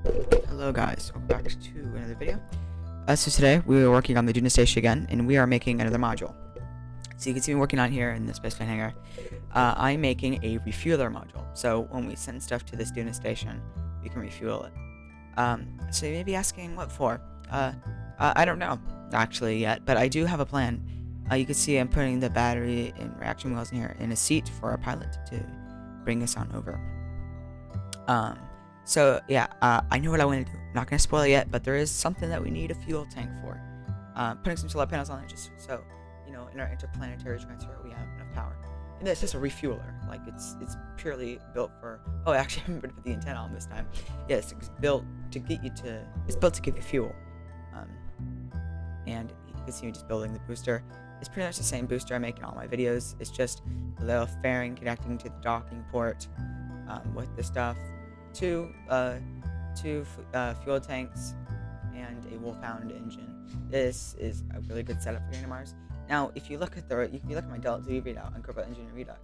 Hello guys, welcome back to another video. So today we are working on the Duna station again, and we are making another module. So you can see me working on here in the spaceplane hangar. I'm making a refueler module. So when we send stuff to this Duna station, we can refuel it. So you may be asking, what for? I don't know actually yet, but I do have a plan. You can see I'm putting the battery and reaction wheels in here in a seat for our pilot to bring us on over. So yeah, I know what I want to do. I'm not gonna spoil it yet, but there is something that we need a fuel tank for. Putting some solar panels on it just so, you know, in our interplanetary transfer we have enough power. And it's just a refueler. Like it's purely built for. Oh, I actually remember to put the antenna on this time. Yes, it's built to get you to. It's built to give you fuel. And you can see me just building the booster. It's pretty much the same booster I make in all my videos. It's just a little fairing connecting to the docking port with the stuff. Two fuel tanks and a Wolfhound engine. This is a really good setup for getting to Mars. Now, if you look at my delta V readout on Cobalt Engine Redux,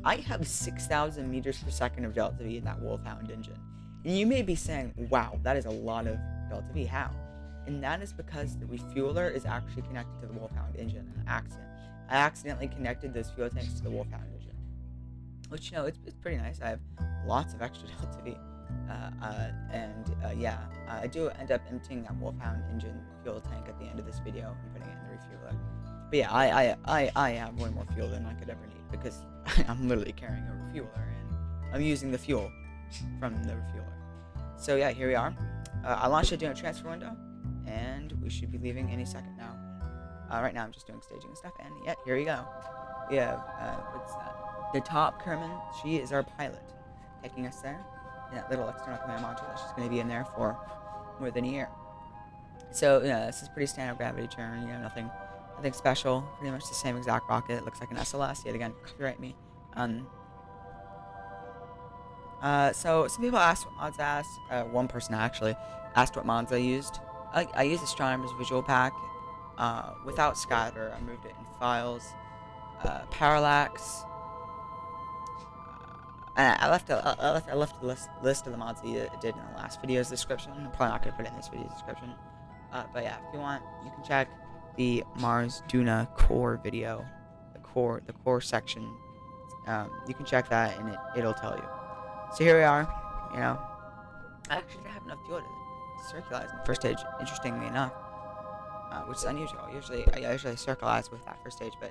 I have 6,000 meters per second of delta V in that Wolfhound engine. And you may be saying, "Wow, that is a lot of delta V." How? And that is because the refueler is actually connected to the Wolfhound engine in an accident. I accidentally connected those fuel tanks to the Wolfhound engine, which, you know, it's pretty nice. I have lots of extra delta V. I do end up emptying that Wolfhound engine fuel tank at the end of this video and putting it in the refueler. But yeah, I have way more fuel than I could ever need because I'm literally carrying a refueler and I'm using the fuel from the refueler. So yeah, here we are. I launched it doing a transfer window, and we should be leaving any second now. Right now I'm just doing staging and stuff, and yeah, here we go. We have what's that? The top Kerman. She is our pilot, taking us there. That little external command module that's just going to be in there for more than a year. So yeah, this is pretty standard gravity turn. You know, nothing special. Pretty much the same exact rocket. It looks like an SLS. Yet again, copyright me. So some people asked what mods I asked. One person actually asked what mods I used. I used Astronomer's Visual Pack without scatter. I moved it in files. Parallax. I left a list of the mods I did in the last video's description. I'm probably not going to put it in this video's description. But yeah, if you want, you can check the Mars Duna core video, the core section. You can check that and it'll tell you. So here we are. You know, I actually didn't have enough fuel to circularize in the first stage. Interestingly enough, which is unusual. I usually circularize with that first stage, but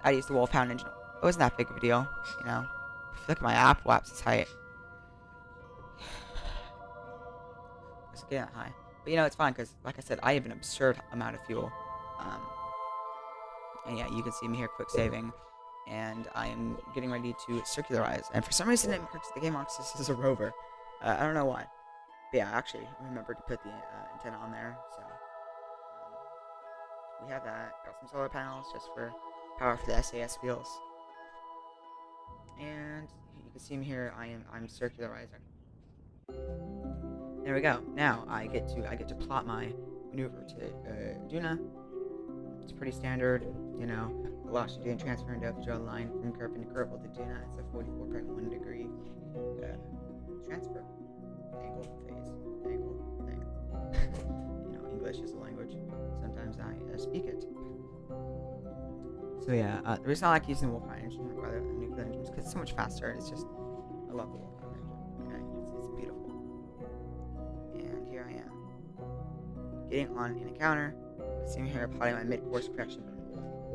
I used the Wolfhound engine. It wasn't that big of a deal, you know. If you look at my Apple Apps' height, it's getting that high. But you know, it's fine because, like I said, I have an absurd amount of fuel. And yeah, you can see me here quick saving, and I am getting ready to circularize. And for some reason, the game marks this as a rover. I don't know why. But yeah, actually, I remembered to put the antenna on there. So we have that. Got some solar panels just for power for the SAS wheels. And you can see me here. I'm circularizing. There we go. Now I get to plot my maneuver to Duna. It's pretty standard, you know. Allows you to do a transfer window to draw a line from perpendicular to Duna. It's a 44.1 degree transfer angle thing. You know, English is a language. Sometimes I speak it. So yeah, the reason I like using the Wolfhound engine rather than nuclear engines because it's so much faster. It's just, I love the Wolfhound engine. Okay, it's beautiful. And here I am, getting on an encounter. See me here applying my mid-course correction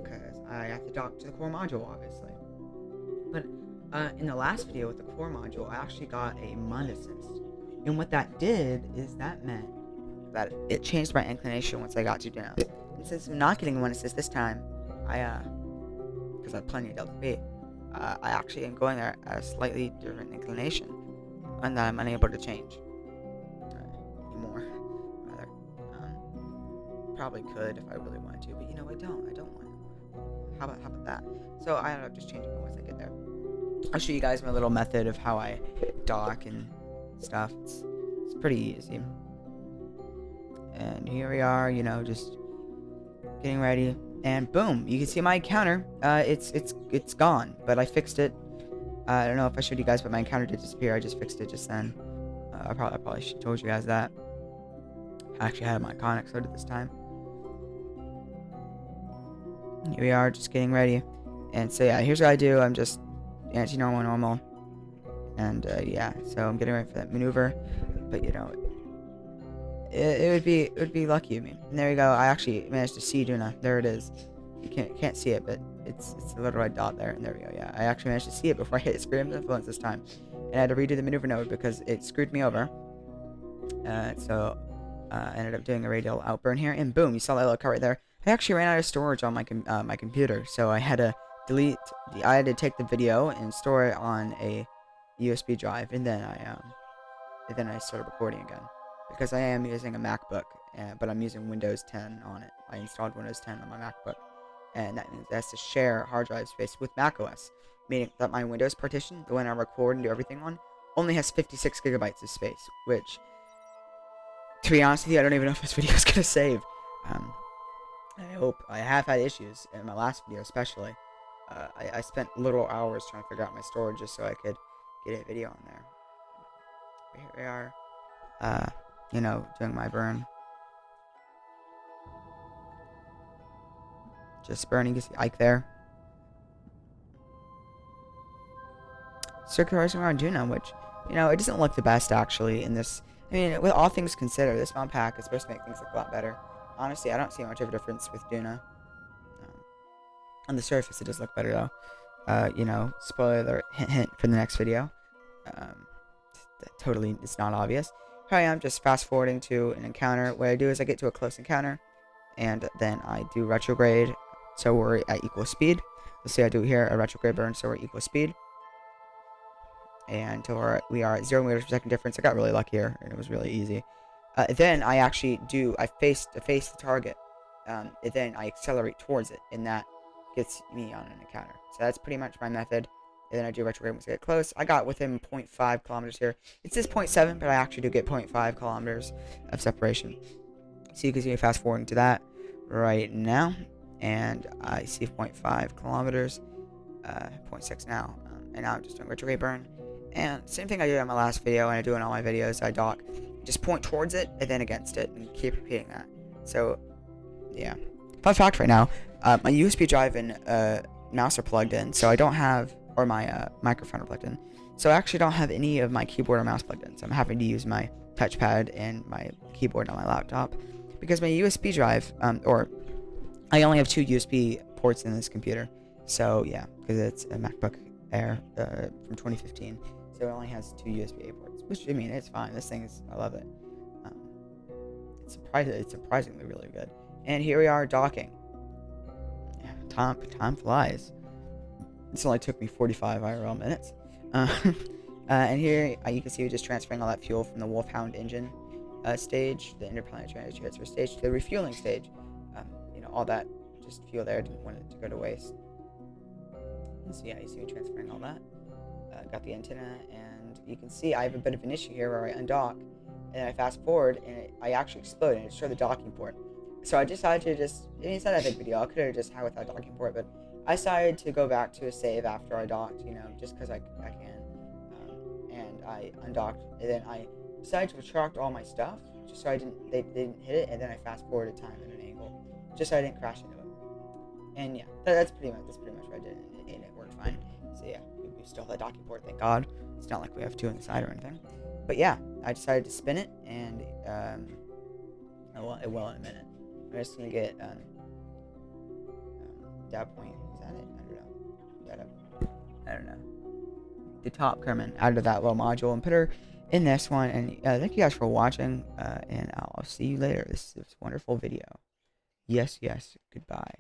because I have to dock to the core module, obviously. But in the last video with the core module, I actually got a MUN assist, and what that did is that meant that it changed my inclination once I got to Duna. And since I'm not getting a MUN assist this time, because I have plenty of delta V, I actually am going there at a slightly different inclination, and that I'm unable to change anymore. Rather, probably could if I really wanted to, but you know, I don't want to. How about that? So I end up just changing it once I get there. I'll show you guys my little method of how I dock and stuff. It's pretty easy. And here we are, you know, just getting ready. And boom, you can see my encounter. It's gone, but I fixed it. I don't know if I showed you guys, but my encounter did disappear. I just fixed it just then. I probably should have told you guys that. I actually had my iconic loaded this time. Here we are, just getting ready. And so yeah, here's what I do. I'm just anti-normal, and yeah. So I'm getting ready for that maneuver, but you know, it would be lucky of me. And there you go. I actually managed to see Duna. There it is. You can't see it, but it's a little red dot there. And there we go. Yeah, I actually managed to see it before I hit Scream Influence this time, and I had to redo the maneuver node because it screwed me over. So I ended up doing a radial outburn here, and boom, you saw that little cut right there. I actually ran out of storage on my my computer, so I had to I had to take the video and store it on a USB drive, and then I started recording again because I am using a MacBook, but I'm using Windows 10 on it. I installed Windows 10 on my MacBook, and that means it has to share hard drive space with macOS, meaning that my Windows partition, the one I record and do everything on, only has 56 gigabytes of space, which, to be honest with you, I don't even know if this video is gonna save. I have had issues in my last video, especially. I spent little hours trying to figure out my storage just so I could get a video on there. Here we are, you know, doing my burn. Just burning, you see Ike there. Circular racing around Duna, which, you know, it doesn't look the best actually in this. I mean, with all things considered, this mod pack is supposed to make things look a lot better. Honestly, I don't see much of a difference with Duna. On the surface, it does look better though. You know, spoiler alert, hint for the next video. Totally, it's not obvious. Here I am, just fast forwarding to an encounter. What I do is I get to a close encounter, and then I do retrograde, so we're at equal speed. Let's say I do here a retrograde burn, so we're at equal speed. And until we are at 0 meters per second difference. I got really lucky here, and it was really easy. Then I actually face the target, and then I accelerate towards it, and that gets me on an encounter. So that's pretty much my method. And then I do retrograde once I get close. I got within 0.5 kilometers here. It says 0.7, but I actually do get 0.5 kilometers of separation. So you can see me fast forwarding to that right now, and I see 0.5 kilometers, 0.6 now, and now I'm just doing retrograde burn. And same thing I did on my last video, and I do in all my videos. I dock, just point towards it, and then against it, and keep repeating that. So, yeah. Fun fact right now, my USB drive and mouse are plugged in, so I don't have, or my microphone are plugged in. So I actually don't have any of my keyboard or mouse plugged in, so I'm having to use my touchpad and my keyboard on my laptop. Because my USB drive, or I only have 2 USB ports in this computer. So, yeah, because it's a MacBook Air from 2015. So it only has 2 USB-A ports, which, I mean, it's fine. This thing is, I love it. It's surprisingly really good. And here we are docking. Yeah, time flies. This only took me 45 IRL minutes. And here you can see we're just transferring all that fuel from the Wolfhound engine stage, the interplanetary transfer stage, to the refueling stage. You know, all that just fuel there, didn't want it to go to waste. And so yeah, you see me transferring all that. Got the antenna, and you can see I have a bit of an issue here where I undock, and then I fast forward, and I actually explode, and it showed the docking port. So I decided to just, I mean, it's not a big video, I could have just had without docking port, but I decided to go back to a save after I docked, you know, just because I can. And I undocked, and then I decided to retract all my stuff, just so they didn't hit it, and then I fast forwarded time at an angle, just so I didn't crash into it. And yeah, that's pretty much what I did, and it worked fine. So yeah, we still have that docking port, thank God. It's not like we have 2 on the side or anything. But yeah, I decided to spin it, and it will in a minute. I'm just gonna get that point. Is that it? I don't know. The top coming out of that little module and put her in this one. And thank you guys for watching. And I'll see you later. This wonderful video. Yes. Goodbye.